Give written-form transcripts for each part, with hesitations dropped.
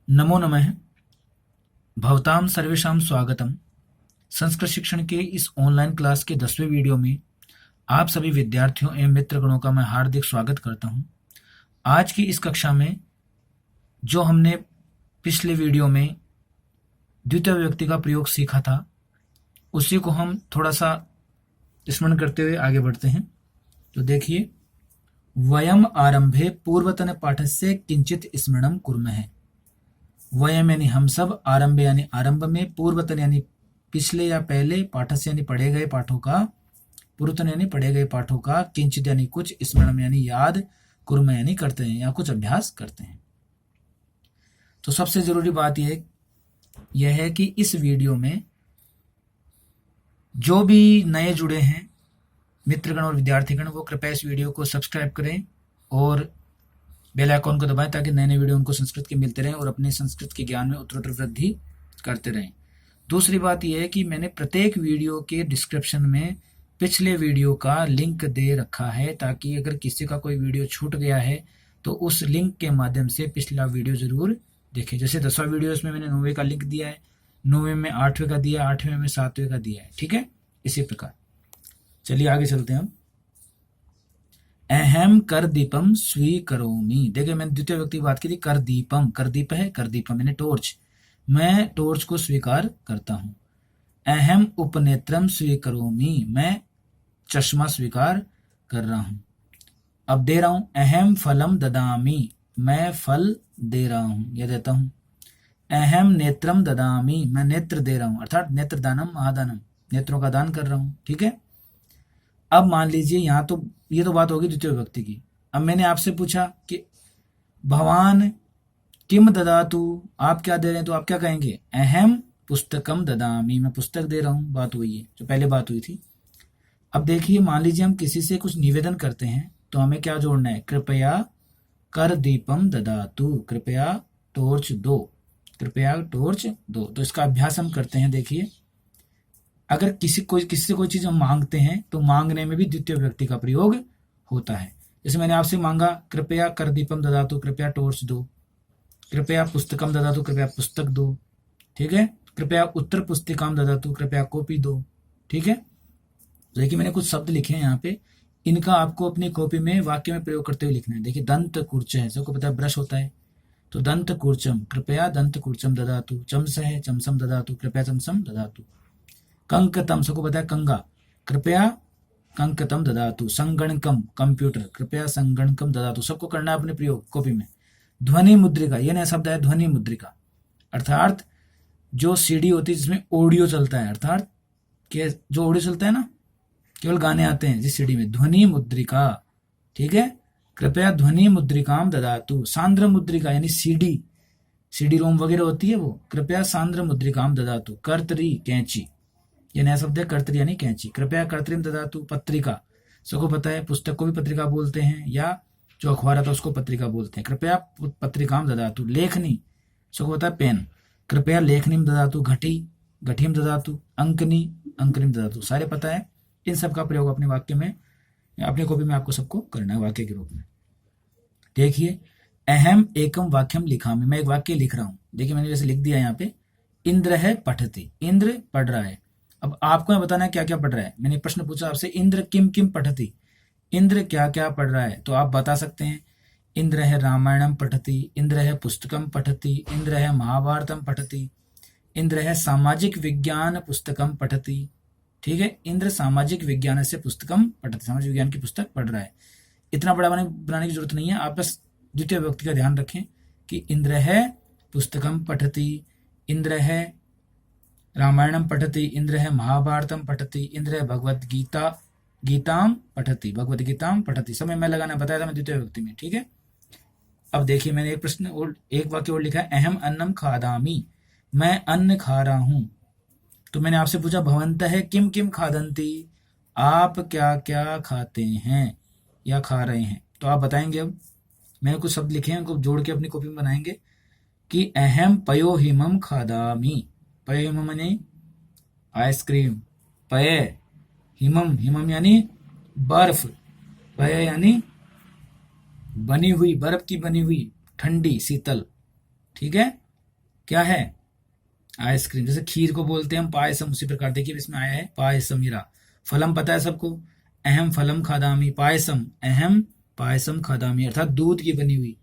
नमो नमः। भवतां सर्वेषां स्वागतम। संस्कृत शिक्षण के इस ऑनलाइन क्लास के 10वें वीडियो में आप सभी विद्यार्थियों एवं मित्रगणों का मैं हार्दिक स्वागत करता हूं। आज की इस कक्षा में जो हमने पिछले वीडियो में द्वितीय विभक्ति का प्रयोग सीखा था, उसी को हम थोड़ा सा स्मरण करते हुए आगे बढ़ते हैं। तो देखिए, वयम आरंभे पूर्वतन पाठस्य किंचित स्मरणं कुर्मः। वयम यानी हम सब, आरंभ यानी आरंभ में, पूर्वतन यानी पिछले या पहले, पाठस्य यानी पढ़े गए पाठों का, पूर्वतन यानी पढ़े गए पाठों का, किंचित यानी कुछ, स्मरण यानी याद, कुर्म यानी करते हैं या कुछ अभ्यास करते हैं। तो सबसे जरूरी बात यह है कि इस वीडियो में जो भी नए जुड़े हैं मित्रगण और विद्यार्थीगण, वो कृपया इस वीडियो को सब्सक्राइब करें और बेल आइकॉन को दबाएं ताकि नए नए वीडियो उनको संस्कृत के मिलते रहें और अपने संस्कृत के ज्ञान में उत्तरोत्तर वृद्धि करते रहें। दूसरी बात यह है कि मैंने प्रत्येक वीडियो के डिस्क्रिप्शन में पिछले वीडियो का लिंक दे रखा है, ताकि अगर किसी का कोई वीडियो छूट गया है तो उस लिंक के माध्यम से पिछला वीडियो जरूर देखें। जैसे 10वां वीडियो इसमें मैंने 9वें का लिंक दिया है, 9वें में 8वें का दिया है, 8वें में 7वें का दिया है। ठीक है, इसी प्रकार चलिए आगे चलते हैं हम। अहम कर दीपम स्वीकरोमि। देखिए, मैंने द्वितीय व्यक्ति की बात की थी। कर दीपम, कर दीप है, कर दीपम यानी टॉर्च। मैं टॉर्च को स्वीकार करता हूं। अहम उपनेत्रम स्वीकरोमि, मैं चश्मा स्वीकार कर रहा हूं। अब दे रहा हूं, अहम फलम ददामि, मैं फल दे रहा हूं या देता हूं। अहम नेत्रम ददामि, मैं नेत्र दे रहा हूं, अर्थात नेत्र दानम महादानम, नेत्रों का दान कर रहा हूं। ठीक है, अब मान लीजिए यहां तो ये तो बात होगी द्वितीय विभक्ति की। अब मैंने आपसे पूछा कि भवान किम ददातु, आप क्या दे रहे हैं, तो आप क्या कहेंगे, अहम पुस्तकम ददामि, मैं पुस्तक दे रहा हूं। बात हुई है जो पहले बात हुई थी। अब देखिए, मान लीजिए हम किसी से कुछ निवेदन करते हैं तो हमें क्या जोड़ना है, कृपया कर दीपम ददातु, कृपया टॉर्च दो, कृपया टॉर्च दो। तो इसका अभ्यास हम करते हैं। देखिए, अगर किसी से कोई चीज हम मांगते हैं तो मांगने में भी द्वितीय विभक्ति का प्रयोग होता है। जैसे मैंने आपसे मांगा, कृपया कर दीपम ददातु, कृपया टॉर्च दो। कृपया पुस्तकम ददातु, कृपया पुस्तक दो। ठीक है, कृपया उत्तर पुस्तिकाम ददातु, कृपया कॉपी दो। ठीक है, देखिए मैंने कुछ शब्द लिखे हैं यहाँ पे, इनका आपको अपनी कॉपी में वाक्य में प्रयोग करते हुए लिखना है। देखिए, दंत कुर्च है, सबको पता है ब्रश होता है, तो दंत कुर्चम, कृपया दंत कुर्चम ददातु। चमस है, चमसम ददातु, कृपया चमसम ददातु। कंकतम, सबको पता है कंगा, कृपया कंकतम ददातु। संगणकम, कंप्यूटर, कृपया संगणकम ददातु। सबको करना है अपने प्रयोग कॉपी में। ध्वनि मुद्रिका, ये नया शब्द है, ध्वनि मुद्रिका, अर्थात जो सीडी होती है जिसमें ऑडियो चलता है, अर्थात जो ऑडियो चलता है ना, केवल गाने आते हैं जिस सीडी में, ध्वनि मुद्रिका। ठीक है, कृपया ध्वनि मुद्रिकाम ददातु। सांद्र मुद्रिका यानी सीडी रोम वगैरह होती है वो, कृपया सांद्र मुद्रिकाम ददातु। कर्तरी, कैंची, ये नया शब्द है, कर्तरी यानी कैंची। कृपया कर्तरीम ददातु। पत्रिका, सबको पता है पुस्तक को भी पत्रिका बोलते हैं, या जो अखबार आता है उसको पत्रिका बोलते हैं, कृपया पत्रिकाम ददातु। लेखनी, सबको पता है पेन, कृपया लेखनीम ददातु। घटी, घटीम ददातु। अंकनी, अंकनीम ददातु। सारे पता है। इन सब का प्रयोग अपने वाक्य में, अपनी कॉपी में आपको सबको करना है वाक्य के रूप में। देखिए, अहम एकम वाक्यम लिखामि, मैं एक वाक्य लिख रहा हूं। देखिए, मैंने जैसे लिख दिया यहाँ पे, इंद्र है पठति, इंद्र पढ़ रहा है। अब आपको बताना है क्या क्या पढ़ रहा है। मैंने प्रश्न पूछा आपसे, इंद्र किम किम पठति, इंद्र क्या क्या पढ़ रहा है, तो आप बता सकते हैं, इंद्र है रामायणम पठति, इंद्र है पुस्तकम पठति, इंद्र है महाभारतम पठति, इंद्र है सामाजिक विज्ञान पुस्तकम पठति। ठीक है, इंद्र सामाजिक विज्ञान से पुस्तकम पठति, सामाजिक विज्ञान की पुस्तक पढ़ रहा है। इतना बड़ा बनाने की जरूरत नहीं है, आप बस द्वितीय विभक्ति का ध्यान रखें कि इंद्र है पुस्तकम पठति, इंद्र है रामायणम पठति, इंद्र है महाभारतम पठति, इंद्र है भगवद गीता गीताम पठति, भगवद गीताम पठति। समय में लगाना बताया था मैं द्वितीय विभक्ति में। ठीक है, अब देखिए, मैंने एक प्रश्न और एक वाक्य और लिखा है, अहम अन्नम खादामी, मैं अन्न खा रहा हूं। तो मैंने आपसे पूछा, भवंतः किम किम खादंती, आप क्या क्या खाते हैं या खा रहे हैं, तो आप बताएंगे। अब मैंने कुछ शब्द लिखे हैं, उनको जोड़ के अपनी कॉपी में बनाएंगे कि अहम पयोहिमम खादामी, पयोहिमम यानी आइसक्रीम, पय हिमम, हिमम यानी बर्फ, पय यानी बनी हुई, बर्फ की बनी हुई, ठंडी, शीतल। ठीक है, क्या है? आइसक्रीम। जैसे खीर को बोलते हैं हम पायसम, उसी प्रकार देखिए इसमें आया है पायसम हीरा। फलम पता है सबको, अहम फलम खादामी, पायसम अहम पायसम खादामी, अर्थात दूध की बनी हुई,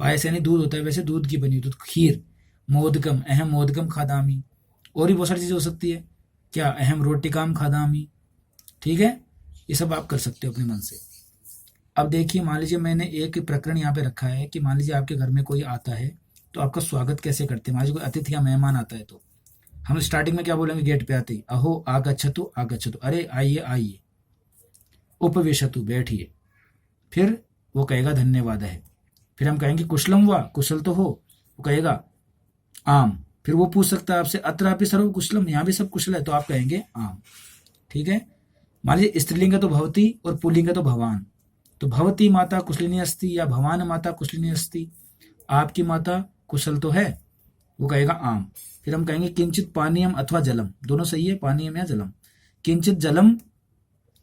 पायस यानी दूध होता है, वैसे दूध की बनी हुई दूध, खीर। मोदकम अहम मोदकम खादामी, और भी बहुत सारी चीजें हो सकती है, क्या? अहम रोटिकाम खादामी। ठीक है, ये सब आप कर सकते हो अपने मन से। अब देखिए, मान लीजिए मैंने एक प्रकरण यहाँ पे रखा है कि मान लीजिए आपके घर में कोई आता है तो आपका स्वागत कैसे करते हैं। मान लीजिए कोई अतिथि या मेहमान आता है तो हम स्टार्टिंग में क्या बोलेंगे गेट पे आते ही? अहो आगच्छतु आगच्छतु, अरे आइए आइए। उपविशतु, बैठिए। फिर वो कहेगा धन्यवाद है। फिर हम कहेंगे कुशलम वा, कुशल तो हो? वो कहेगा आम। फिर वो पूछ सकता है आपसे अत्रापि सर्व कुशलम, यहाँ भी सब कुशल है, तो आप कहेंगे आम। ठीक है, मान लीजिए स्त्रीलिंग है तो भवती और पुल्लिंग है तो भवान, तो भवती माता कुशलिनी अस्ति या भवान माता कुशलिनी अस्ति, आपकी माता कुशल तो है? वो कहेगा आम। फिर हम कहेंगे किंचित पानीयम अथवा जलम, दोनों सही है, पानीयम या जलम। किंचित जलम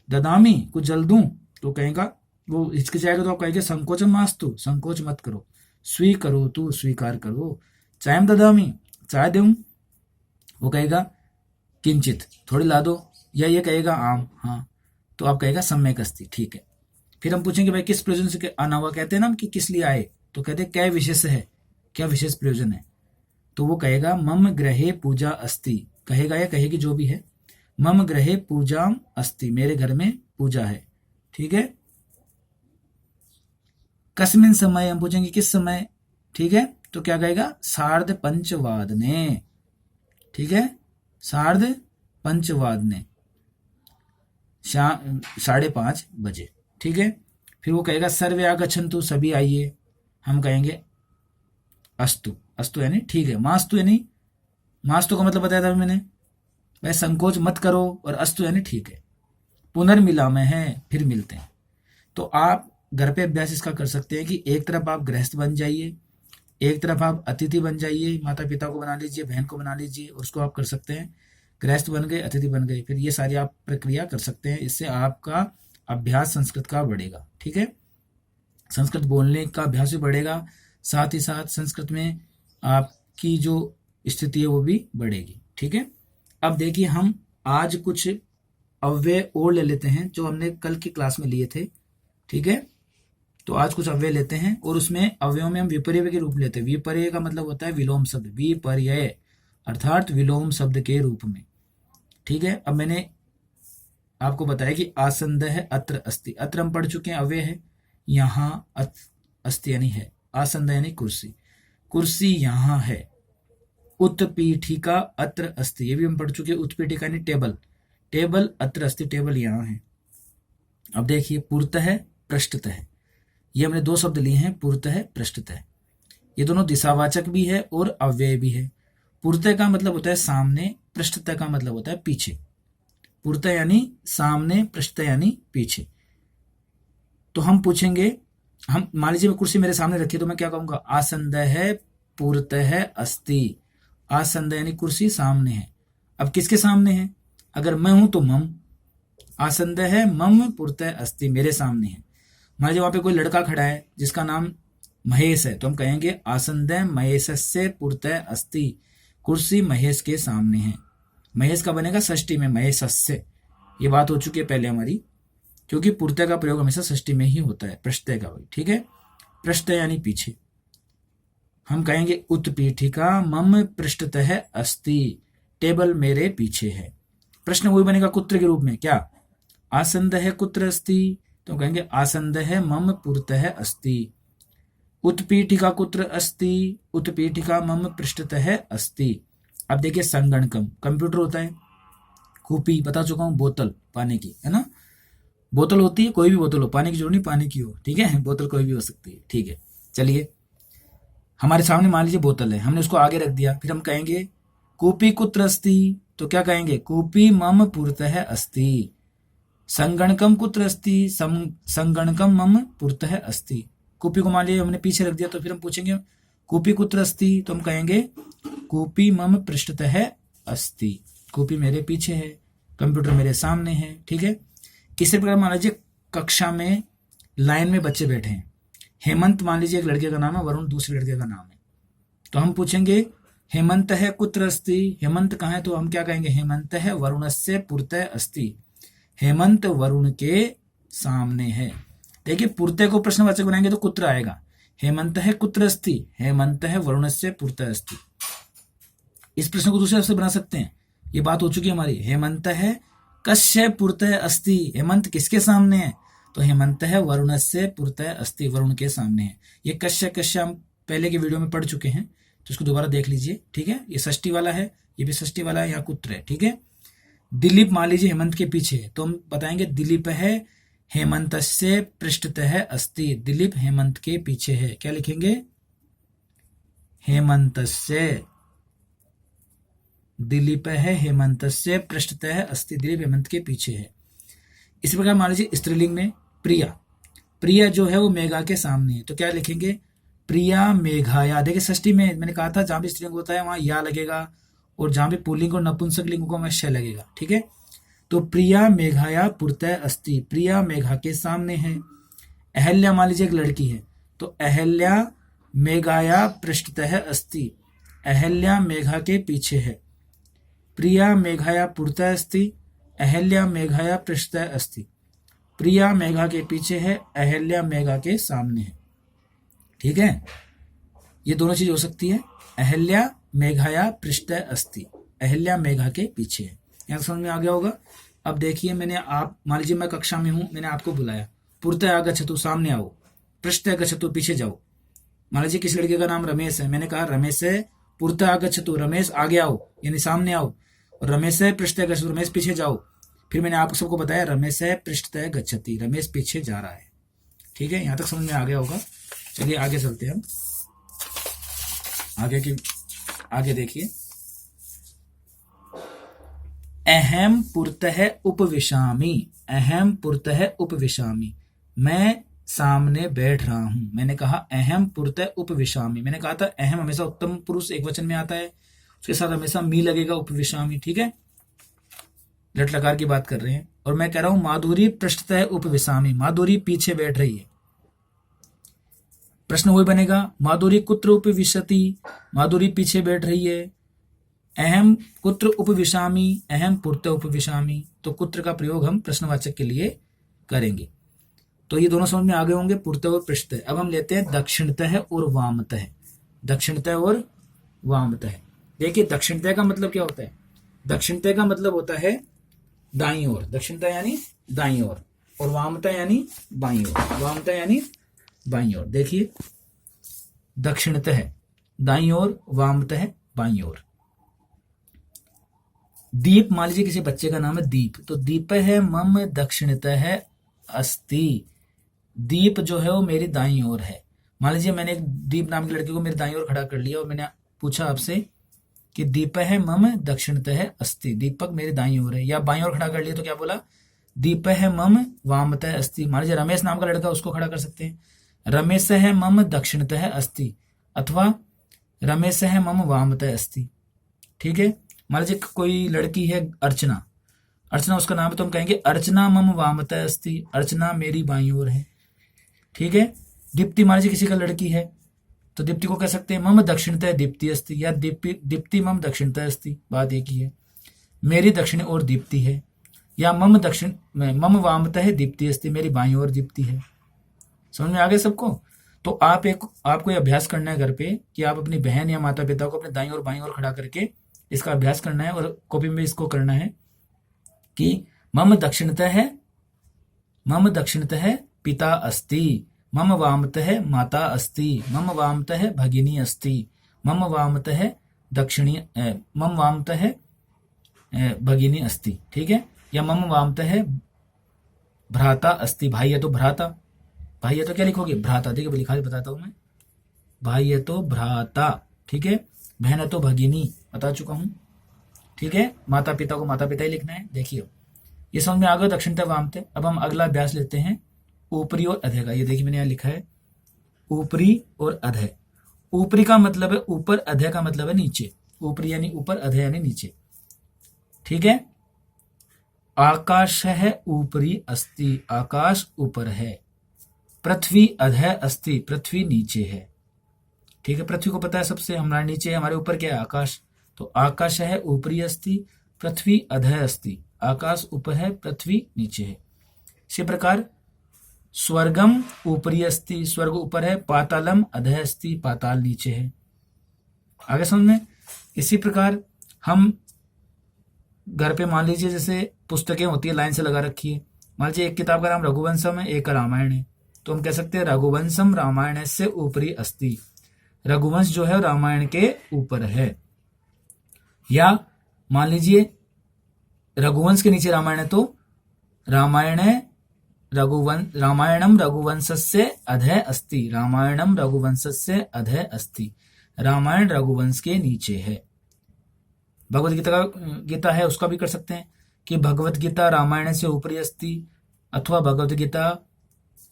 ददामी, कुछ जल दूं? तो कहेगा, वो हिचकिचाएगा तो आप कहेंगे संकोचम मास्तु, संकोच मत करो। स्वीकरो, तू स्वीकार करो। चायम ददामी, चाय दूं? वो कहेगा किंचित, थोड़ी ला दो, या ये कहेगा आम, हाँ, तो आप कहेगा सम्यक अस्ति, ठीक है। फिर हम पूछेंगे भाई किस प्रयोजन से आना हुआ, कहते हैं ना कि किस लिए आए, तो कहते हैं क्या विशेष है, क्या विशेष प्रयोजन है, तो वो कहेगा मम ग्रहे पूजा अस्ति, कहेगा या कहेगी जो भी है, मम ग्रहे पूजा अस्ति, मेरे घर में पूजा है। ठीक है, कस्मिन समय, हम पूछेंगे किस समय, ठीक है, तो क्या कहेगा सार्ध पंचवादने। ठीक है, सार्ध पंचवादने, 5:30 बजे। ठीक है, फिर वो कहेगा सर्वे आगच्छन्तु, सभी आइए। हम कहेंगे अस्तु, अस्तु यानी ठीक है, मास्तु यानी, मास्तु का मतलब बताया था मैंने, भाई संकोच मत करो, और अस्तु यानी ठीक है। पुनर्मिलामः है, फिर मिलते हैं। तो आप घर पे अभ्यास इसका कर सकते हैं कि एक तरफ आप गृहस्थ बन जाइए, एक तरफ आप अतिथि बन जाइए, माता पिता को बना लीजिए, बहन को बना लीजिए, और उसको आप कर सकते हैं गृहस्थ बन गए, अतिथि बन गए। फिर ये सारी आप प्रक्रिया कर सकते हैं, इससे आपका अभ्यास संस्कृत का बढ़ेगा। ठीक है, संस्कृत बोलने का अभ्यास भी बढ़ेगा, साथ ही साथ संस्कृत में आपकी जो स्थिति है वो भी बढ़ेगी। ठीक है, अब देखिए हम आज कुछ अव्यय और ले लेते हैं जो हमने कल की क्लास में लिए थे। ठीक है, तो आज कुछ अव्यय लेते हैं, और उसमें अव्ययों में हम विपर्य के रूप लेते हैं। विपर्य का मतलब होता है विलोम शब्द, विपर्य अर्थात विलोम शब्द के रूप में। ठीक है, अब मैंने आपको बताया कि आसंद है अत्र अस्ति, अत्र हम पढ़ चुके हैं, अव्यय है, यहाँ अस्ति यानी है, आसंद यानी कुर्सी, कुर्सी यहाँ है। उत्पीठिका अत्र अस्ति, ये भी हम पढ़ चुके हैं, उत्पीठिका यानी टेबल, टेबल अत्र अस्ति, टेबल यहाँ है। अब देखिए पुरतः पृष्ठतः, ये हमने दो शब्द लिए हैं, पुरतः पृष्ठतः, ये दोनों दिशावाचक भी है और अव्यय भी है। पुरतः का मतलब होता है सामने, पृष्ठतः का मतलब होता है पीछे। पुरतः यानी सामने, पृष्ठतः यानी पीछे। तो हम पूछेंगे, हम मान लीजिए कुर्सी मेरे सामने रखी, तो मैं क्या कहूंगा, आसंदः पुरतः अस्ति, आसंद यानी कुर्सी सामने है। अब किसके सामने है? अगर मैं हूं तो मम, आसंद है मम पुरतः अस्ति, मेरे सामने है। मान लीजिए वहां पे कोई लड़का खड़ा है जिसका नाम महेश है, तो हम कहेंगे आसंद महेशस्य पुरतः अस्ति, कुर्सी महेश के सामने है। महेश का बनेगा षष्ठी में, महेशस्य, ये बात हो चुकी है पहले हमारी, क्योंकि पुरतः का प्रयोग हमेशा षष्ठी में ही होता है, पृष्ठतः का भाई। ठीक है, पृष्ठतः यानी पीछे। हम कहेंगे उत्पीठिका मम पृष्ठतः अस्ति, टेबल मेरे पीछे है। प्रश्न वही बनेगा कुत्र के रूप में, क्या आसंद है कुत्र अस्ति, तो कहेंगे आसंद है मम पुरतः अस्ति। उत्पीठिका कुत्र अस्ति, उत्पीठिका मम पृष्ठतः अस्ति। अब देखिए संगणकम, कंप्यूटर होता है, कूपी बता चुका हूं, बोतल पानी की, है ना, बोतल होती है, कोई भी बोतल हो, पानी की जरूरत नहीं, पानी की हो। ठीक है, बोतल कोई भी हो सकती है। ठीक है, चलिए हमारे सामने मान लीजिए बोतल है, हमने उसको आगे रख दिया, फिर हम कहेंगे कूपी कुत्र अस्ति, तो क्या कहेंगे कूपी मम पुरतः अस्ति। संगणकम कुत्र अस्ति, संगणकम मम पुरतः अस्ति। कूपी को मान लीजिए हमने पीछे रख दिया, तो फिर हम पूछेंगे कूपी कुत्र अस्ति, तो हम कहेंगे कूपी मम पृष्ठतः अस्ति, कूपी मेरे पीछे है, कंप्यूटर मेरे सामने है। ठीक है, किसी प्रकार मान लीजिए कक्षा में लाइन में बच्चे बैठे हैं, हेमंत मान लीजिए एक लड़के का नाम है, वरुण दूसरे लड़के का नाम है, तो हम पूछेंगे हेमंत है कुत्र अस्ति, हेमंत कहाँ है तो हम क्या कहेंगे, हेमंत है वरुणस्य पुरतः अस्ति, हेमंत वरुण के सामने है। देखिए पुरतः को प्रश्नवाचक बनाएंगे तो कुत्र आएगा, हेमंत है कुत्र अस्ति, हेमंत है वरुणस्य पुरतः अस्ति। इस प्रश्न को दूसरे तरफ से बना सकते हैं, ये बात हो चुकी है हमारी। हेमंत है कस्य पुरतः अस्ति, हेमंत किसके सामने है, तो हेमंत है वरुणस्य पुरतः अस्ति, वरुण के सामने है। ये कश्य हम पहले के वीडियो में पढ़ चुके हैं, तो इसको दोबारा देख लीजिए, ठीक है। ये षष्ठी वाला है, ये भी षष्ठी वाला है, यहाँ कुत्र है, ठीक है। दिलीप मान लीजिए हेमंत के पीछे है, तो हम बताएंगे दिलीप है हेमंतस्य पृष्ठतः अस्ति, दिलीप हेमंत के पीछे है। क्या लिखेंगे, हेमंतस्य, दिलीप है हेमंतस्य पृष्ठतः अस्ति, दिलीप हेमंत के पीछे है। इसी प्रकार मान लीजिए स्त्रीलिंग में प्रिया, प्रिया जो है वो मेघा के सामने है, तो क्या लिखेंगे, प्रिया मेघाया। देखिए षष्ठी में मैंने कहा था जहां भी स्त्रीलिंग होता है वहां या लगेगा, और जहां भी पुल्लिंग और नपुंसक लिंग को वहां श लगेगा, ठीक है। तो प्रिया मेघाया पुरतः अस्ति, प्रिया मेघा के सामने है। अहल्या मान लीजिए एक लड़की है, तो अहल्या मेघाया पृष्ठतः अस्ति, अहल्या मेघा के पीछे है। प्रिया मेघाया पुरतः अस्ति, अहल्या मेघाया पृष्ठतः अस्ति, प्रिया मेघा के पीछे है, अहल्या मेघा के सामने है, ठीक है। ये दोनों चीज हो सकती है, अहल्या मेघाया पृष्ठतः अस्ति, अहल्या मेघा के पीछे है। यहाँ समझ में आ गया होगा। अब देखिए मैंने आप मान लीजिए मैं कक्षा में हूं, मैंने आपको बुलाया, पुरतः आगच्छतु सामने आओ, पृष्ठतः गच्छतु पीछे जाओ। मान लीजिए किस लड़के का नाम रमेश है, मैंने कहा रमेश है पुरतः आगच्छतु, रमेश आगे आओ यानी सामने आओ, और रमेश है पृष्ठतः गच्छतु, रमेश पीछे जाओ। फिर मैंने आप सबको बताया रमेश है पृष्ठतः गच्छति, रमेश पीछे जा रहा है, ठीक है। यहां तक समझ में आ गया होगा। चलिए आगे चलते हैं हम, आगे देखिए, अहम पुरतः उपविशामि, अहम पुरतः उपविशामि, मैं सामने बैठ रहा हूं। मैंने कहा अहम पुरतः उपविशामि, मैंने कहा था अहम हमेशा उत्तम पुरुष एक वचन में आता है, उसके साथ हमेशा मी लगेगा, उपविशामि, ठीक है। लट लकार की बात कर रहे हैं। और मैं कह रहा हूं माधुरी पृष्ठतः उपविशामि, माधुरी पीछे बैठ रही है। प्रश्न वही बनेगा, माधुरी कुत्र उपविशति, माधुरी पीछे बैठ रही है। अहम कुत्र उपविशामि, अहम पुरतः उपविशामि, तो कुत्र का प्रयोग हम प्रश्नवाचक के लिए करेंगे। तो ये दोनों समझ में आ गए होंगे, पुरतः और पृष्ठतः। अब हम लेते हैं दक्षिणतः और वामतः, दक्षिणतः और वामतः। देखिए दक्षिणतः का मतलब क्या होता है, दक्षिणतः का मतलब होता है दाईं ओर, दक्षिणतः यानी दाईं ओर, और वामतः यानी बाईं ओर, वामतः यानी बाईं ओर। देखिए दक्षिणतः दाईं ओर, वामतः बाईं ओर। दीप मान लीजिए किसी बच्चे का नाम है दीप, तो दीप है मम दक्षिणतः अस्ति, दीप जो है वो मेरी दाईं ओर है। मान लीजिए मैंने एक दीप नाम के लड़के को मेरी दाईं ओर खड़ा कर लिया, और मैंने पूछा आपसे कि दीप है मम दक्षिणतः अस्ति, दीपक मेरी दाईं ओर है, या बाईं ओर खड़ा कर लिया तो क्या बोला, दीप है मम वामतः अस्ति। मान लीजिए रमेश नाम का लड़का, उसको खड़ा कर सकते हैं, रमेश है मम दक्षिणतः अस्ति, अथवा रमेश है मम वामतः अस्ति, ठीक है। मान लीजिए कोई लड़की है अर्चना, अर्चना उसका नाम है, तो हम कहेंगे अर्चना मम वामतः अस्ति, अर्चना मेरी बाईं ओर है, ठीक है। दीप्ति मान लीजिए किसी का लड़की है, तो दीप्ति को कह सकते हैं मम दक्षिणतः दीप्ति अस्ति, या दीप्ति मम दक्षिणतः अस्ति, बात एक ही है। मेरी दक्षिण ओर दीप्ति है, या मम वामतः दीप्ति अस्ति, मेरी बाईं ओर दीप्ति है। समझ में आ गया सबको। तो आपको ये अभ्यास करना है घर पे, कि आप अपनी बहन या माता पिता को अपने दाईं और बाईं ओर खड़ा करके इसका अभ्यास करना है, और कॉपी में इसको करना है कि मम दक्षिणतः पिता अस्ति, मम वामतः माता अस्ति, मम वामतः भगिनी अस्ति, मम वामतः भगिनी अस्ति, ठीक है। या मम वामतः भ्राता अस्ति, भाई है तो भ्राता, भाई है तो क्या लिखोगे, भ्राता। देखिए लिखा बताता हूं मैं, भाई है तो भ्राता, ठीक है। बहन है तो भगिनी, बता चुका हूं, ठीक है। माता पिता को माता पिता ही लिखना है। देखिए ये समझ में आ गया दक्षिणतः वामतः। अब हम अगला अभ्यास लेते हैं ऊपरी और अधः का। ये देखिए मैंने यहाँ लिखा है ऊपरी और अधः। ऊपरी का मतलब है ऊपर, अधः का मतलब है नीचे। ऊपरी यानी ऊपर, अधः यानी नीचे, ठीक है। आकाश है ऊपरी अस्ति, आकाश ऊपर है। पृथ्वी अधः अस्ति, पृथ्वी नीचे है। ठीक है, पृथ्वी को पता है सबसे, हमारे नीचे है, हमारे ऊपर क्या है, आकाश। तो आकाश है ऊपरी अस्ति, पृथ्वी अधः अस्ति। आकाश ऊपर है, पृथ्वी नीचे है। इसी प्रकार स्वर्गम ऊपरी अस्ति, स्वर्ग ऊपर है, पातालम अधः अस्ति, पाताल नीचे है। आगे समझ में। इसी प्रकार हम घर पे मान लीजिए जैसे पुस्तकें होती है लाइन से लगा रखी है, मान लीजिए एक किताब का नाम रघुवंशम है, एक का रामायण है, तो हम कह सकते हैं रघुवंशम रामायण से ऊपरी अस्ति। रघुवंश जो है रामायण के ऊपर है। या मान लीजिए रघुवंश के नीचे रामायण है, तो रामायणम रघुवंशस्य अधः अस्ति। रामायणम रघुवंशस्य अधः अस्ति। रामायण रघुवंश के नीचे है। भगवत गीता है, उसका भी कर सकते हैं कि भगवत गीता रामायण से ऊपरी अस्ति, अथवा भगवत गीता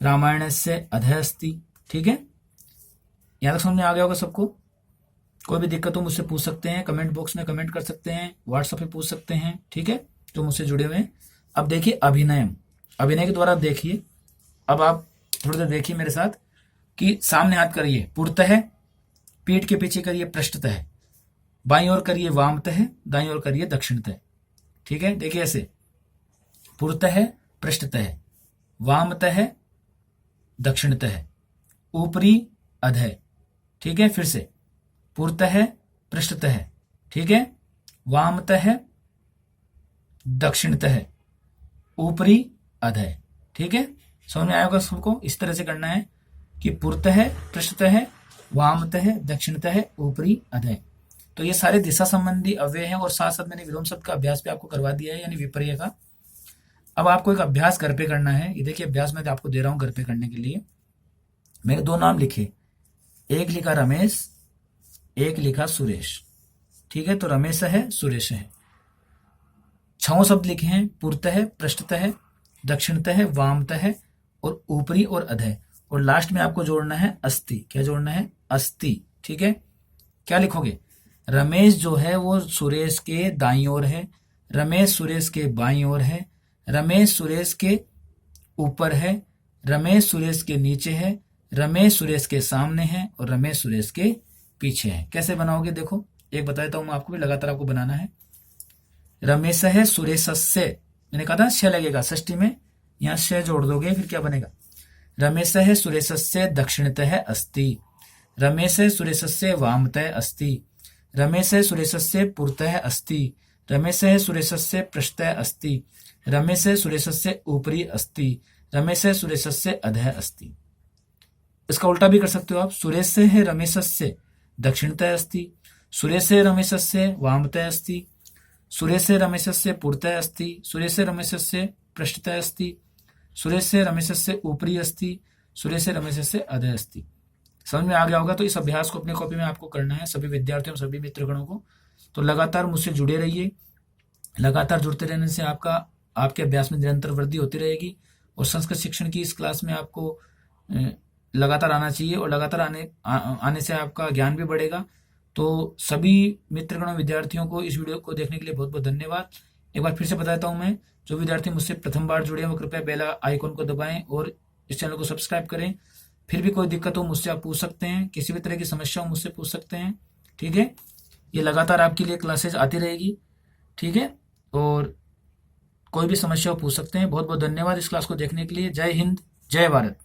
रामायण से अधः अस्ति। ठीक है, यहां तक समझ में आ गया होगा सबको। कोई भी दिक्कत हो मुझसे पूछ सकते हैं, कमेंट बॉक्स में कमेंट कर सकते हैं, व्हाट्सएप पे पूछ सकते हैं। ठीक है, जो मुझसे जुड़े हुए हैं। अब देखिए अभिनय, अभिनय के द्वारा देखिए। अब आप थोड़ी देर देखिए मेरे साथ कि सामने हाथ करिए पुरतः, पीठ के पीछे करिए पृष्ठतः, बाईं ओर करिए वामतः, दाईं ओर करिए दक्षिणतः। ठीक है, देखिए ऐसे पुरतः पृष्ठतः, वामतः दक्षिणतः, ऊपरी अधः। ठीक है, फिर से पुरतः पृष्ठतः, ठीक है, वामतः दक्षिणतः, ऊपरी अधः। ठीक है, समझ में आया होगा सबको। इस तरह से करना है कि पुरतः पृष्ठतः, वामतः दक्षिणतः, ऊपरी अधः। तो ये सारे दिशा संबंधी अव्यय हैं, और साथ साथ मैंने विलोम शब्द का अभ्यास भी आपको करवा दिया है, यानी विपर्य का। अब आपको एक अभ्यास घर पे करना है। ये देखिए अभ्यास मैं आपको दे रहा हूं घर पे करने के लिए। मैंने दो नाम लिखे, एक लिखा रमेश, एक लिखा सुरेश। ठीक है, तो रमेश है, सुरेश है। 6 शब्द लिखे हैं, पुरतः पृष्ठतः दक्षिणतः वामतः और ऊपरी और अधः। और लास्ट में आपको जोड़ना है अस्ति। क्या जोड़ना है? अस्ति। ठीक है, क्या लिखोगे? रमेश जो है वो सुरेश के दाईं ओर है, रमेश सुरेश के बाईं ओर है, रमेश सुरेश के ऊपर है, रमेश सुरेश के नीचे है, रमेश सुरेश के सामने है और रमेश सुरेश के पीछे है। कैसे बनाओगे देखो, एक बता देता हूं मैं आपको भी, लगातार आपको बनाना है। रमेश है सुरेशस्य, मैंने कहा था श लगेगा षष्ठी में, यहां श जोड़ दोगे, फिर क्या बनेगा? रमेश है सुरेशस्य दक्षिणतः अस्ति, रमेश है सुरेशस्य वामतः अस्ति, रमेश है सुरेशस्य पुरतः अस्ति, रमेश है सुरेशस्य पृष्ठतः अस्ति, रमेश है सुरेशस्य ऊपरी अस्ति, रमेश है सुरेशस्य अधः अस्ति। इसका उल्टा भी कर सकते हो आप। सुरेश है रमेशस्य दक्षिणतः अस्ति, सुरेश है रमेशस्य वामतः अस्ति, सुरेश है रमेशस्य पुरतः अस्ति, सुरेश है रमेशस्य पृष्ठतः अस्ति, सुरेश है रमेशस्य ऊपरी अस्ति, सुरेश है रमेशस्य अधः अस्ति। समझ में आ गया होगा। तो इस अभ्यास को अपनी कॉपी में आपको करना है, सभी विद्यार्थियों सभी मित्रगणों को। तो लगातार मुझसे जुड़े रहिए, लगातार जुड़ते रहने से आपके अभ्यास में निरंतर वृद्धि होती रहेगी। और संस्कृत शिक्षण की इस क्लास में आपको लगातार आना चाहिए, और लगातार आने से आपका ज्ञान भी बढ़ेगा। तो सभी मित्रगणों विद्यार्थियों को इस वीडियो को देखने के लिए बहुत बहुत धन्यवाद। एक बार फिर से बता देता हूं मैं, जो विद्यार्थी मुझसे प्रथम बार जुड़े हैं वो कृपया बेल आइकन को दबाएं और इस चैनल को सब्सक्राइब करें। फिर भी कोई दिक्कत हो मुझसे आप पूछ सकते हैं, किसी भी तरह की समस्या हो मुझसे पूछ सकते हैं। ठीक है, ये लगातार आपके लिए क्लासेज आती रहेगी। ठीक है, और कोई भी समस्या हो पूछ सकते हैं। बहुत बहुत धन्यवाद इस क्लास को देखने के लिए। जय हिंद, जय भारत।